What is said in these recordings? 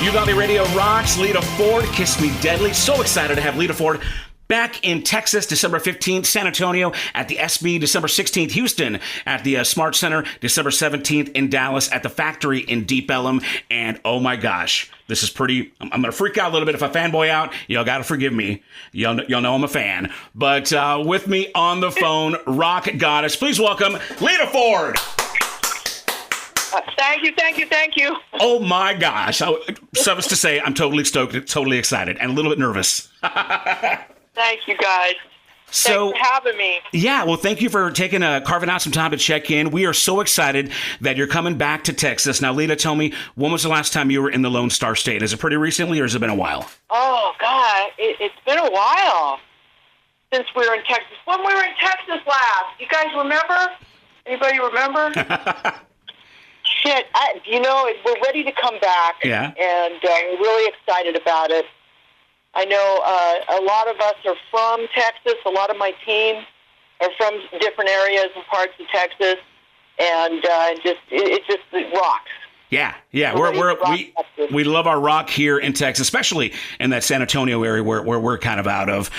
You Valley Radio rocks. Lita Ford, Kiss Me Deadly. So excited to have Lita Ford back in Texas, December 15th, San Antonio at the SB, December 16th, Houston at the Smart Center, December 17th in Dallas at the Factory in Deep Ellum. And oh my gosh, this is pretty, I'm going to freak out a little bit if I fanboy out. Y'all got to forgive me. Y'all know I'm a fan. But with me on the phone, rock goddess, please welcome Lita Ford. Thank you. Oh my gosh. Suffice to say, I'm totally stoked, totally excited, and a little bit nervous. Thank you, guys. So, thanks for having me. Yeah, well, thank you for carving out some time to check in. We are so excited that you're coming back to Texas. Now, Lita, tell me, when was the last time you were in the Lone Star State? Is it pretty recently, or has it been a while? Oh, God, it's been a while since we were in Texas. When we were in Texas last, you guys remember? Anybody remember? Shit, we're ready to come back. Yeah. And we're really excited about it. I know a lot of us are from Texas. A lot of my team are from different areas and parts of Texas, and it rocks. Yeah. We love our rock here in Texas, especially in that San Antonio area where we're kind of out of.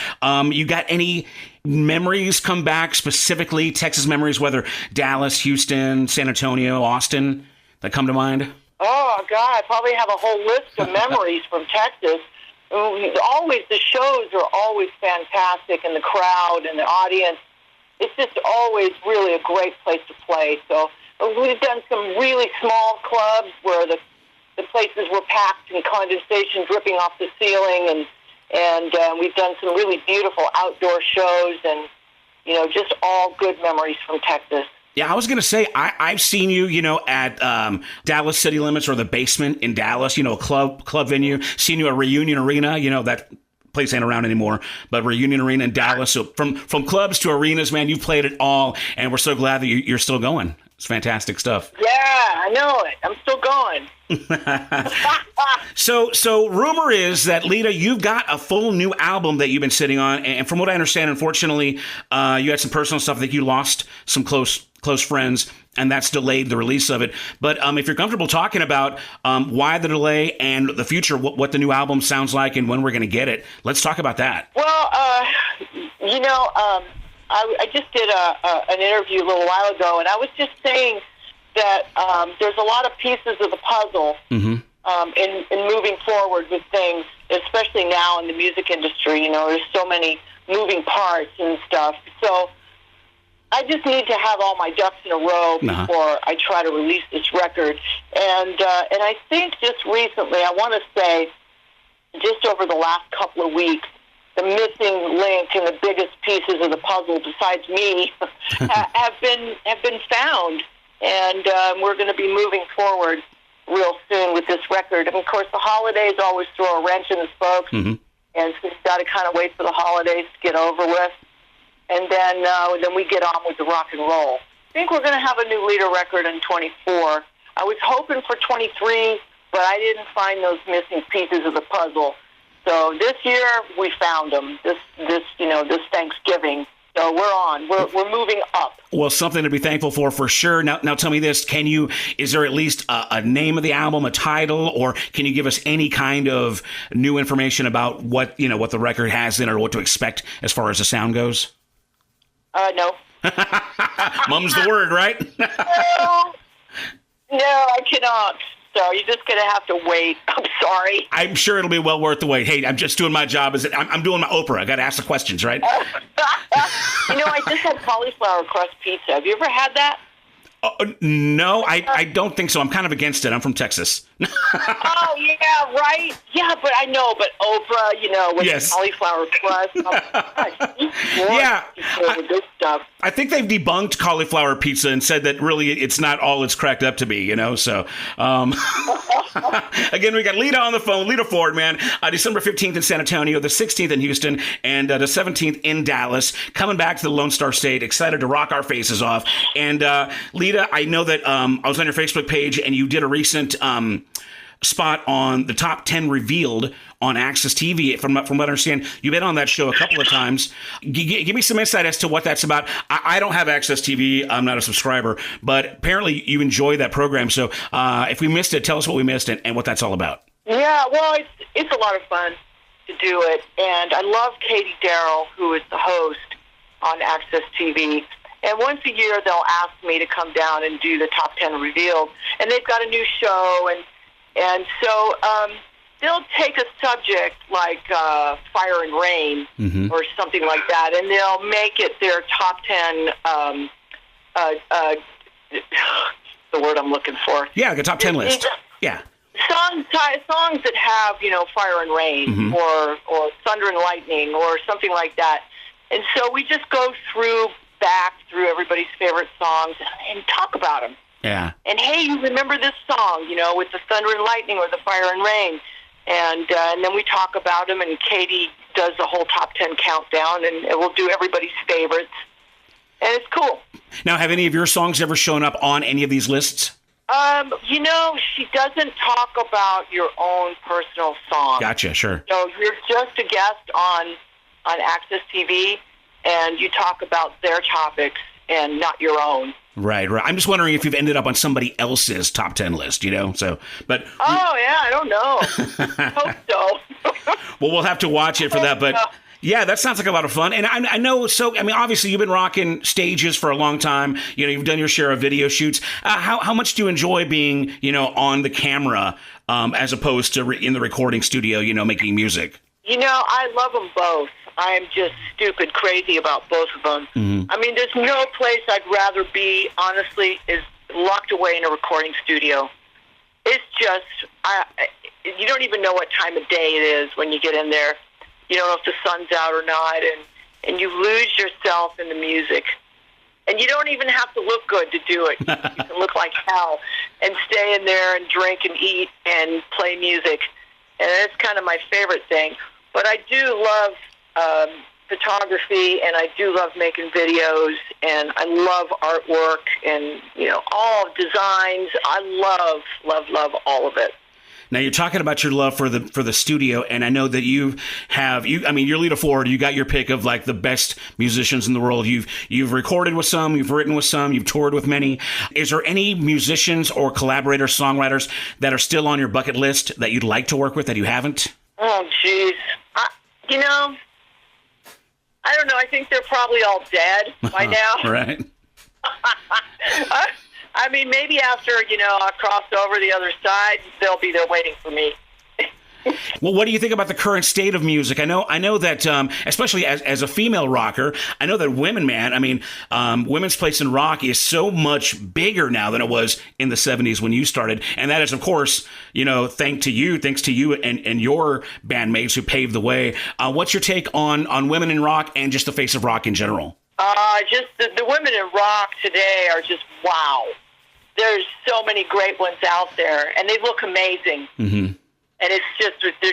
You got any memories come back, specifically Texas memories, whether Dallas, Houston, San Antonio, Austin, that come to mind? Oh, God, I probably have a whole list of memories from Texas. The shows are always fantastic, and the crowd and the audience, it's just always really a great place to play. So we've done some really small clubs where the places were packed and condensation dripping off the ceiling, and we've done some really beautiful outdoor shows, and just all good memories from Texas. Yeah, I was going to say, I've seen you, at Dallas City Limits or the Basement in Dallas, a club venue. Seen you at Reunion Arena, that place ain't around anymore, but Reunion Arena in Dallas. So from clubs to arenas, man, you've played it all, and we're so glad that you're still going. It's fantastic stuff. Yeah, I know it. I'm still going. So rumor is that, Lita, you've got a full new album that you've been sitting on, and from what I understand, unfortunately, you had some personal stuff. I think you lost some close friends, and that's delayed the release of it. But if you're comfortable talking about why the delay and the future, what the new album sounds like and when we're going to get it, let's talk about that. Well, I just did an interview a little while ago, and I was just saying that there's a lot of pieces of the puzzle in moving forward with things, especially now in the music industry. There's so many moving parts and stuff. So I just need to have all my ducks in a row before I try to release this record. And I think just recently, I want to say, just over the last couple of weeks, the missing link and the biggest pieces of the puzzle, besides me, have been found. And we're going to be moving forward real soon with this record. And of course, the holidays always throw a wrench in the spokes, and so we've got to kind of wait for the holidays to get over with. And then we get on with the rock and roll. I think we're going to have a new Lita record in 24. I was hoping for 23, but I didn't find those missing pieces of the puzzle. So this year we found them. This Thanksgiving. So we're on. We're moving up. Well, something to be thankful for sure. Now tell me this: is there at least a name of the album, a title, or can you give us any kind of new information about what the record has in it, or what to expect as far as the sound goes? No. Mum's the word, right? No, I cannot. So you're just going to have to wait. I'm sorry. I'm sure it'll be well worth the wait. Hey, I'm just doing my job. I'm doing my Oprah. I got to ask the questions, right? I just had cauliflower crust pizza. Have you ever had that? No, I don't think so. I'm kind of against it. I'm from Texas. Oh, yeah, right? Yeah, but I know. But Oprah, with cauliflower crust. Yeah. Good stuff. I think they've debunked cauliflower pizza and said that really it's not all it's cracked up to be, So, again, we got Lita on the phone. Lita Ford, man. December 15th in San Antonio, the 16th in Houston, and the 17th in Dallas. Coming back to the Lone Star State. Excited to rock our faces off. And Lita, I know that I was on your Facebook page, and you did a recent spot on the top 10 revealed on Access TV. From what I understand, you've been on that show a couple of times. Give me some insight as to what that's about. I don't have Access TV. I'm not a subscriber, but apparently you enjoy that program. So if we missed it, tell us what we missed and what that's all about. Yeah, well, it's a lot of fun to do it, and I love Katie Darrell, who is the host on Access TV. And once a year, they'll ask me to come down and do the top 10 revealed, and they've got a new show, and so they'll take a subject like Fire and Rain or something like that, and they'll make it their top 10. The word I'm looking for. Yeah, like a top 10 list. Yeah. Songs that have, fire and rain or thunder and lightning or something like that. And so we just go back through everybody's favorite songs and talk about them. Yeah. And, hey, you remember this song, with the thunder and lightning or the fire and rain. And then we talk about them, and Katie does the whole top 10 countdown, and we'll do everybody's favorites. And it's cool. Now, have any of your songs ever shown up on any of these lists? She doesn't talk about your own personal song. Gotcha, sure. So you're just a guest on Access TV, and you talk about their topics and not your own. Right. I'm just wondering if you've ended up on somebody else's top 10 list, but... Oh, yeah, I don't know. I hope so. Well, we'll have to watch it for that, but... Yeah, that sounds like a lot of fun. And I know, obviously you've been rocking stages for a long time. You've done your share of video shoots. How much do you enjoy being, on the camera as opposed to in the recording studio, making music? I love them both. I'm just stupid crazy about both of them. I mean, there's no place I'd rather be, honestly, is locked away in a recording studio. It's just, you don't even know what time of day it is when you get in there. You don't know if the sun's out or not, and you lose yourself in the music. And you don't even have to look good to do it. You can look like hell and stay in there and drink and eat and play music. And that's kind of my favorite thing. But I do love photography, and I do love making videos, and I love artwork and, all designs. I love all of it. Now you're talking about your love for the studio, and I know that you're Lita Ford. You got your pick of like the best musicians in the world. You've recorded with some, you've written with some, you've toured with many. Is there any musicians or collaborators, songwriters that are still on your bucket list that you'd like to work with that you haven't? Oh, jeez. I don't know. I think they're probably all dead by now. Right. I mean, maybe after, I crossed over the other side, they'll be there waiting for me. Well, what do you think about the current state of music? I know that, especially as a female rocker, I know that women, women's place in rock is so much bigger now than it was in the 70s when you started. And that is, of course, thanks to you and your bandmates who paved the way. What's your take on women in rock and just the face of rock in general? Just the women in rock today are just wow. There's so many great ones out there, and they look amazing. And they're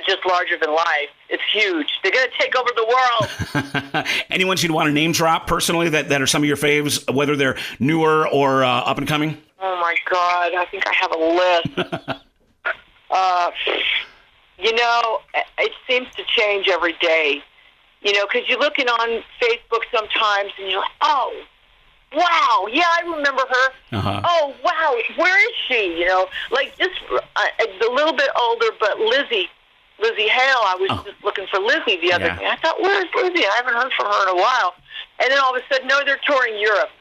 just larger than life. It's huge. They're going to take over the world. Anyone you'd want to name drop personally that are some of your faves, whether they're newer or up and coming? Oh, my God. I think I have a list. It seems to change every day. Because you're looking on Facebook sometimes, and you're like, oh, wow, yeah, I remember her. Oh, wow, where is she? Like just a little bit older, but Lizzie Hale, I was just looking for Lizzie the other day. I thought, where's Lizzie? I haven't heard from her in a while. And then all of a sudden, no, they're touring Europe.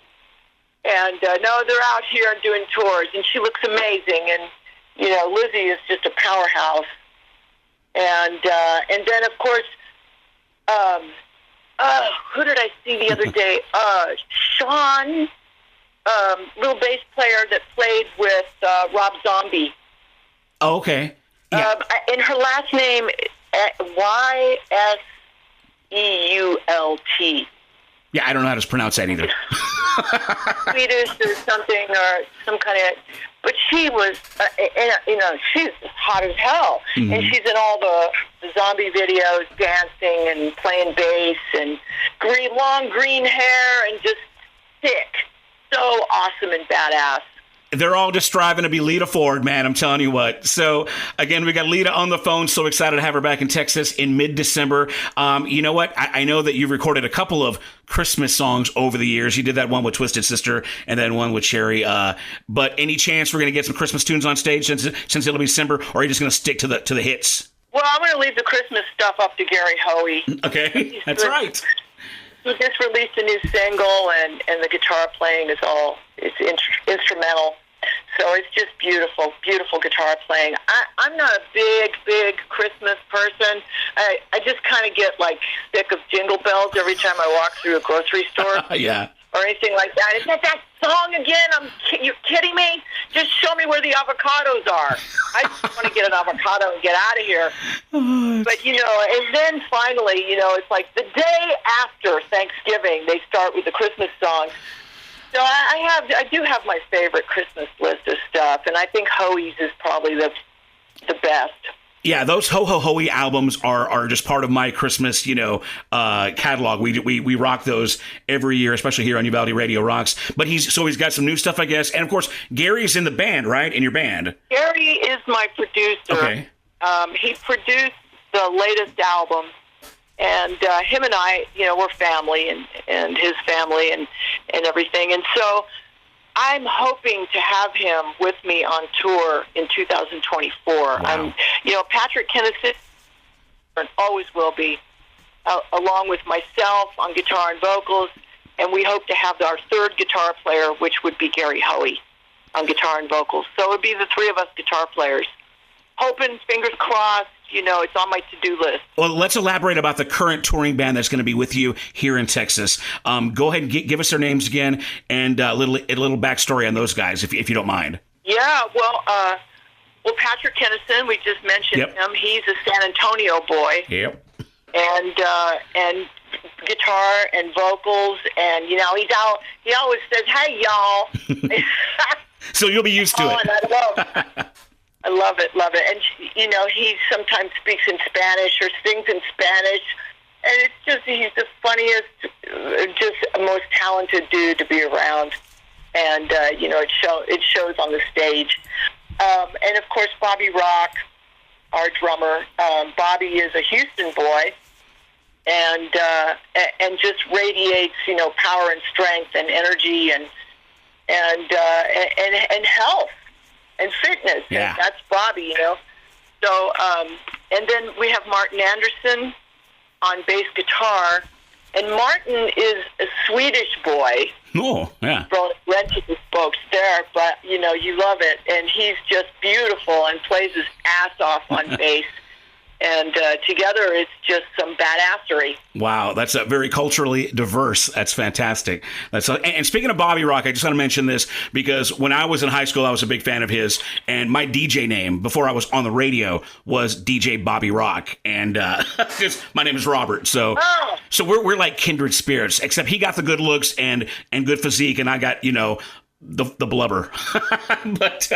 And no, they're out here doing tours, and she looks amazing. And, Lizzie is just a powerhouse. And then, of course, who did I see the other day? Sean, little bass player that played with Rob Zombie. Oh, okay. Yeah. And her last name, Yeult. Yeah, I don't know how to pronounce that either. Swedish or something, or some kind of... But she was, she's hot as hell. And she's in all the Zombie videos, dancing and playing bass, and long green hair, and just thick. So awesome and badass. They're all just striving to be Lita Ford, man. I'm telling you what. So, again, we got Lita on the phone. So excited to have her back in Texas in mid-December. You know what? I know that you've recorded a couple of Christmas songs over the years. You did that one with Twisted Sister and then one with Cherry. But any chance we're going to get some Christmas tunes on stage since it'll be December, or are you just going to stick to the hits? Well, I'm going to leave the Christmas stuff up to Gary Hoey. Okay, that's right. He just released a new single, and the guitar playing is instrumental. So it's just beautiful, beautiful guitar playing. I'm not a big Christmas person. I just kind of get like sick of jingle bells every time I walk through a grocery store. Yeah. Or anything like that. Is that song again? You kidding me? Just show me where the avocados are. I just want to get an avocado and get out of here. But, and then finally, it's like the day after Thanksgiving, they start with the Christmas songs. So I do have my favorite Christmas list of stuff, and I think Hoey's is probably the best. Yeah, those Ho Ho Hoey albums are just part of my Christmas, catalog. We rock those every year, especially here on Uvalde Radio Rocks. But he's got some new stuff, I guess. And of course, Gary's in the band, right? In your band. Gary is my producer. Okay. He produced the latest album, and him and I, we're family, and his family, and everything. And so I'm hoping to have him with me on tour in 2024. Wow. Patrick Kennison always will be, along with myself on guitar and vocals, and we hope to have our third guitar player, which would be Gary Hoey, on guitar and vocals. So it would be the three of us guitar players. Hoping, fingers crossed, it's on my to-do list. Well, let's elaborate about the current touring band that's going to be with you here in Texas. Go ahead and give us their names again and a little backstory on those guys, if you don't mind. Yeah, well, Patrick Kennison, we just mentioned him. He's a San Antonio boy. Yep. And guitar and vocals, and he's out. He always says, "Hey, y'all." So you'll be used to it. And I love it. And, he sometimes speaks in Spanish or sings in Spanish. And it's just, he's the funniest, just most talented dude to be around. And, it shows on the stage. And, of course, Bobby Rock, our drummer. Bobby is a Houston boy and just radiates, power and strength and energy and health. And fitness, yeah. And that's Bobby, So, and then we have Martin Anderson on bass guitar, and Martin is a Swedish boy. Oh, yeah. Rented his folks there, but you love it, and he's just beautiful and plays his ass off on bass. And together, it's just some badassery. Wow, that's very culturally diverse. That's fantastic. And speaking of Bobby Rock, I just want to mention this because when I was in high school, I was a big fan of his. And my DJ name before I was on the radio was DJ Bobby Rock. And my name is Robert. So we're like kindred spirits, except he got the good looks and good physique, and I got the blubber. But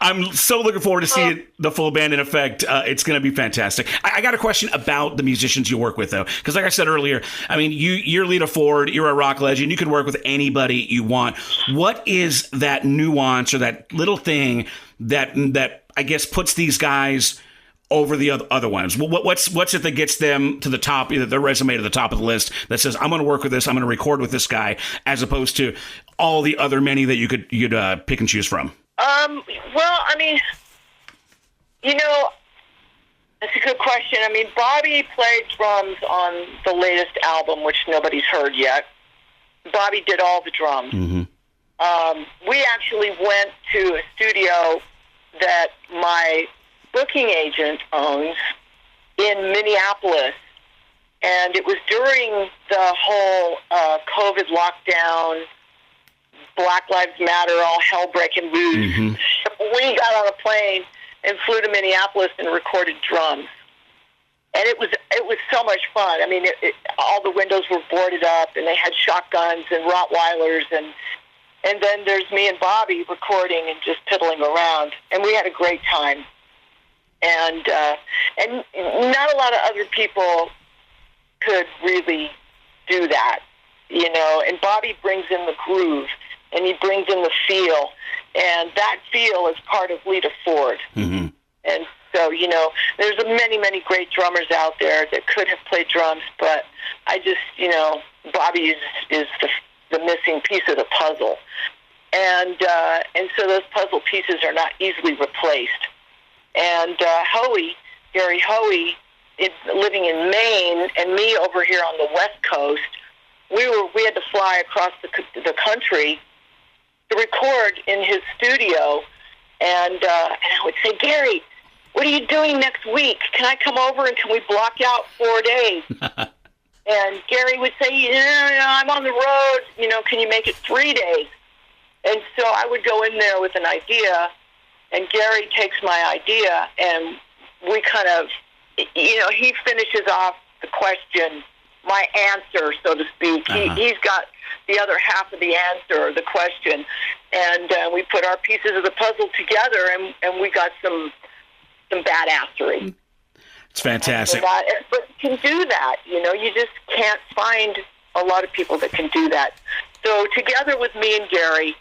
I'm so looking forward to seeing the full band in effect. It's going to be fantastic. I got a question about the musicians you work with, though, because like I said earlier, I mean, you're Lita Ford, you're a rock legend, you can work with anybody you want. What is that nuance or that little thing that I guess puts these guys over the other ones? What's it that gets them to the top, their resume to the top of the list that says, I'm going to work with this, I'm going to record with this guy, as opposed to all the other many that you'd pick and choose from? Well, I mean, that's a good question. I mean, Bobby played drums on the latest album, which nobody's heard yet. Bobby did all the drums. Mm-hmm. We actually went to a studio that my booking agent owns in Minneapolis, and it was during the whole COVID lockdown, Black Lives Matter, all hell breaking loose. Mm-hmm. We got on a plane and flew to Minneapolis and recorded drums, and it was so much fun. I mean, all the windows were boarded up, and they had shotguns and Rottweilers, and then there's me and Bobby recording and just piddling around, and we had a great time. And not a lot of other people could really do that, and Bobby brings in the groove. and he brings in the feel. And that feel is part of Lita Ford. Mm-hmm. And so, there's many, many great drummers out there that could have played drums, but I just, Bobby is the missing piece of the puzzle. And so those puzzle pieces are not easily replaced. And Gary Hoey, living in Maine, and me over here on the West Coast, we had to fly across the country to record in his studio, and I would say, Gary, what are you doing next week? Can I come over and can we block out 4 days? And Gary would say, I'm on the road, can you make it 3 days? And so I would go in there with an idea, and Gary takes my idea, and we kind of, he finishes off the question, my answer, so to speak. Uh-huh. He's got the other half of the answer, or the question, and we put our pieces of the puzzle together, and we got some badassery. It's fantastic. But can do that, you just can't find a lot of people that can do that. So together with me and Gary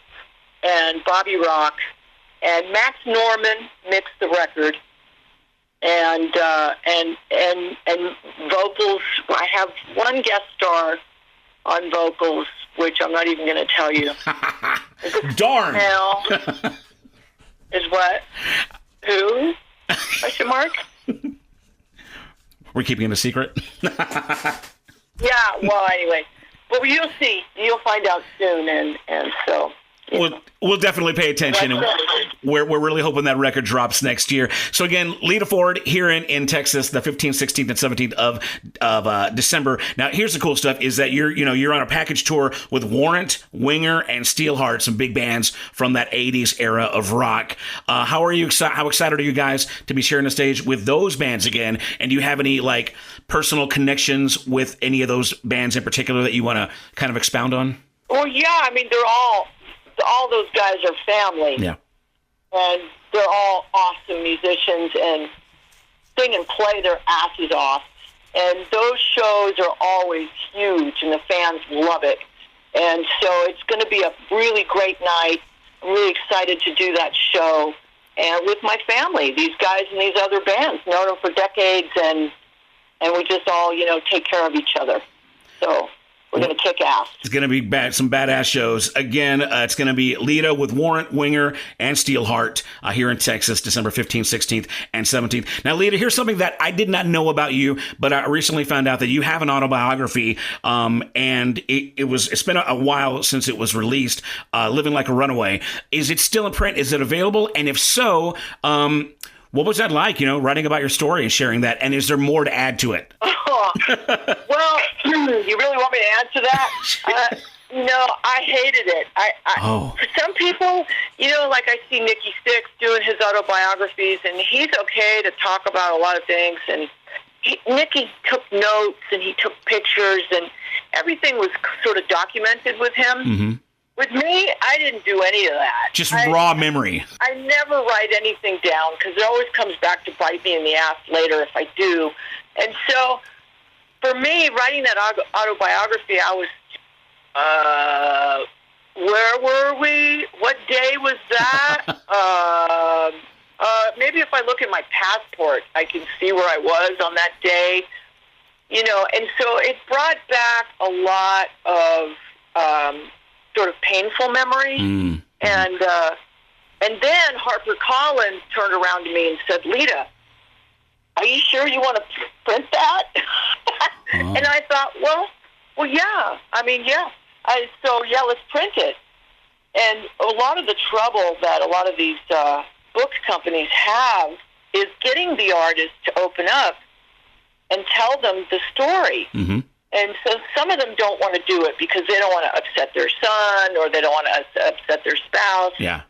and Bobby Rock and Max Norman mixed the record. And vocals, I have one guest star on vocals, which I'm not even going to tell you. Darn. Now, is what? Who? Question mark? We're keeping it a secret? Yeah, well, anyway. Well, you'll see. You'll find out soon, and so... We'll definitely pay attention. And we're really hoping that record drops next year. So again, Lita Ford here in Texas, the 15th, 16th, and 17th of December. Now, here's the cool stuff: is that you're on a package tour with Warrant, Winger, and Steelheart, some big bands from that '80s era of rock. How excited are you guys to be sharing the stage with those bands again? And do you have any personal connections with any of those bands in particular that you want to kind of expound on? Well, yeah. I mean, all those guys are family. Yeah. And they're all awesome musicians and sing and play their asses off. And those shows are always huge, and the fans love it. And so it's going to be a really great night. I'm really excited to do that show. And with my family, these guys and these other bands, known them for decades, and we just all, take care of each other. So... we're going to kick ass. It's going to be some badass shows. Again, it's going to be Lita with Warrant, Winger, and Steelheart here in Texas, December 15th, 16th, and 17th. Now, Lita, here's something that I did not know about you, but I recently found out that you have an autobiography, and it's been a while since it was released, Living Like a Runaway. Is it still in print? Is it available? And if so, what was that like, writing about your story and sharing that? And is there more to add to it? Well, you really want me to answer that? No, I hated it. For some people, I see Nikki Sixx doing his autobiographies, and he's okay to talk about a lot of things. And Nikki took notes, and he took pictures, and everything was sort of documented with him. Mm-hmm. With me, I didn't do any of that. Just raw memory. I never write anything down because it always comes back to bite me in the ass later if I do. And so, for me, writing that autobiography, I was, where were we? What day was that? Maybe if I look at my passport, I can see where I was on that day. And so it brought back a lot of sort of painful memories. Mm. And then Harper Collins turned around to me and said, Lita, are you sure you want to print that? Oh. And I thought, well, yeah. I mean, yeah. Let's print it. And a lot of the trouble that a lot of these book companies have is getting the artist to open up and tell them the story. Mm-hmm. And so some of them don't want to do it because they don't want to upset their son or they don't want to upset their spouse. Yeah.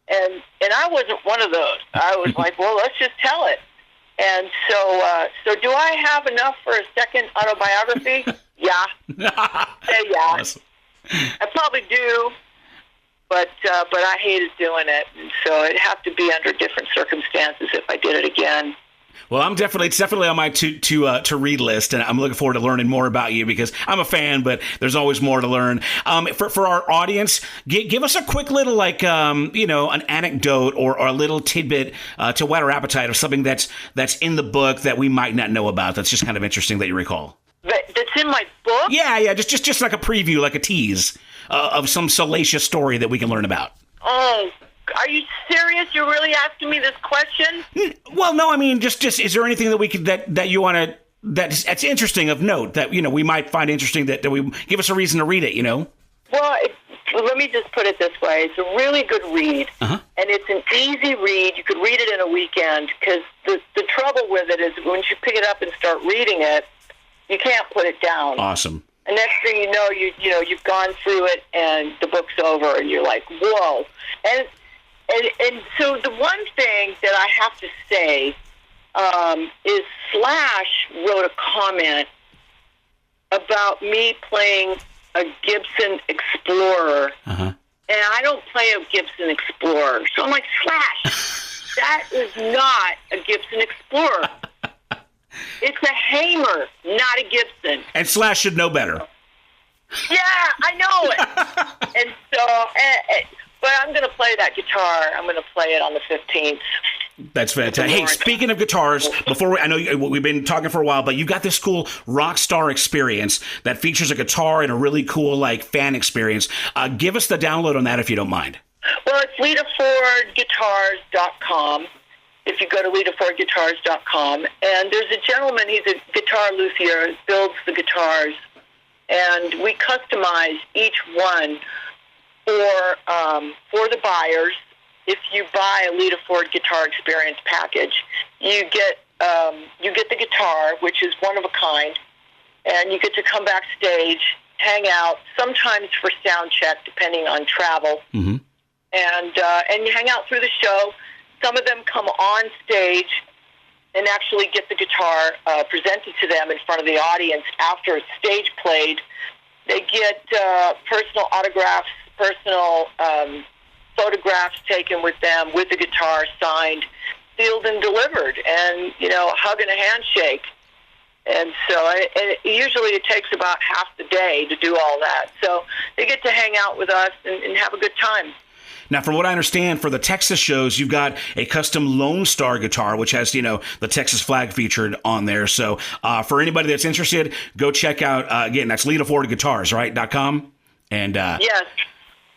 And I wasn't one of those. I was like, well, let's just tell it. And so do I have enough for a second autobiography? Yeah. Yeah. Awesome. I probably do, but I hated doing it. And so it'd have to be under different circumstances if I did it again. Well, it's definitely on my to read list, and I'm looking forward to learning more about you because I'm a fan, but there's always more to learn. For our audience, give us a quick little an anecdote or a little tidbit to whet our appetite of something that's in the book that we might not know about. That's just kind of interesting that you recall. That's in my book? Yeah, just like a preview, like a tease of some salacious story that we can learn about. Oh, are you serious? You're really asking me this question? Well, no, I mean, just is there anything that we could that you want to that's interesting of note that we might find interesting that we give us a reason to read it? Well, let me just put it this way: it's a really good read, Uh-huh. and it's an easy read. You could read it in a weekend because the trouble with it is once you pick it up and start reading it, you can't put it down. Awesome. And next thing you know, you've gone through it and the book's over, and you're like, whoa. And so the one thing that I have to say is Slash wrote a comment about me playing a Gibson Explorer, Uh-huh. and I don't play a Gibson Explorer. So I'm like, Slash, that is not a Gibson Explorer. It's a Hamer, not a Gibson. And Slash should know better. Yeah, I know it. And so, but I'm going to play that guitar. I'm going to play it on the 15th. That's fantastic. Hey, speaking of guitars, I know we've been talking for a while, but you've got this cool rock star experience that features a guitar and a really cool fan experience. Give us the download on that if you don't mind. Well, it's LitaFordGuitars.com. If you go to LitaFordGuitars.com, and there's a gentleman, he's a guitar luthier, builds the guitars, and we customize each one for the buyers. If you buy a Lita Ford Guitar Experience package, you get the guitar, which is one of a kind, and you get to come backstage, hang out, sometimes for sound check, depending on travel, Mm-hmm. and you hang out through the show. Some of them come on stage and actually get the guitar presented to them in front of the audience after it's stage played. They get personal autographs, personal photographs taken with them, with the guitar signed, sealed and delivered, and, hug and a handshake. And so usually it takes about half the day to do all that. So they get to hang out with us and have a good time. Now, from what I understand, for the Texas shows, you've got a custom Lone Star guitar, which has, the Texas flag featured on there. So for anybody that's interested, go check out, again, that's LitaFordGuitars, right, .com? And yes.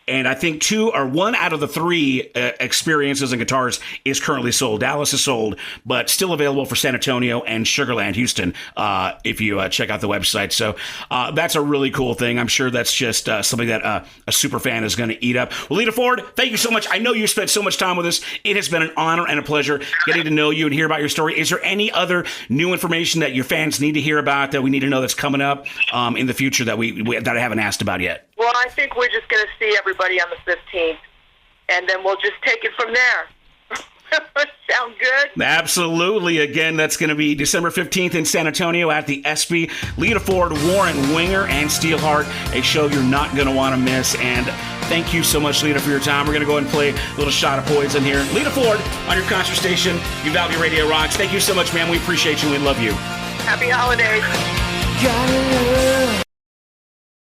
And I think one out of the three experiences and guitars is currently sold. Dallas is sold, but still available for San Antonio and Sugar Land, Houston, if you check out the website. So that's a really cool thing. I'm sure that's just something that a super fan is going to eat up. Well, Lita Ford, thank you so much. I know you spent so much time with us. It has been an honor and a pleasure getting to know you and hear about your story. Is there any other new information that your fans need to hear about that we need to know that's coming up in the future that that I haven't asked about yet? Well, I think we're just going to see everybody on the 15th, and then we'll just take it from there. Sound good? Absolutely. Again, that's going to be December 15th in San Antonio at the ESPY. Lita Ford, Warrant, Winger, and Steelheart, a show you're not going to want to miss. And thank you so much, Lita, for your time. We're going to go ahead and play a little shot of Poison here. Lita Ford on your concert station. Uvalde Radio Rocks. Thank you so much, man. We appreciate you. We love you. Happy holidays. Gotta love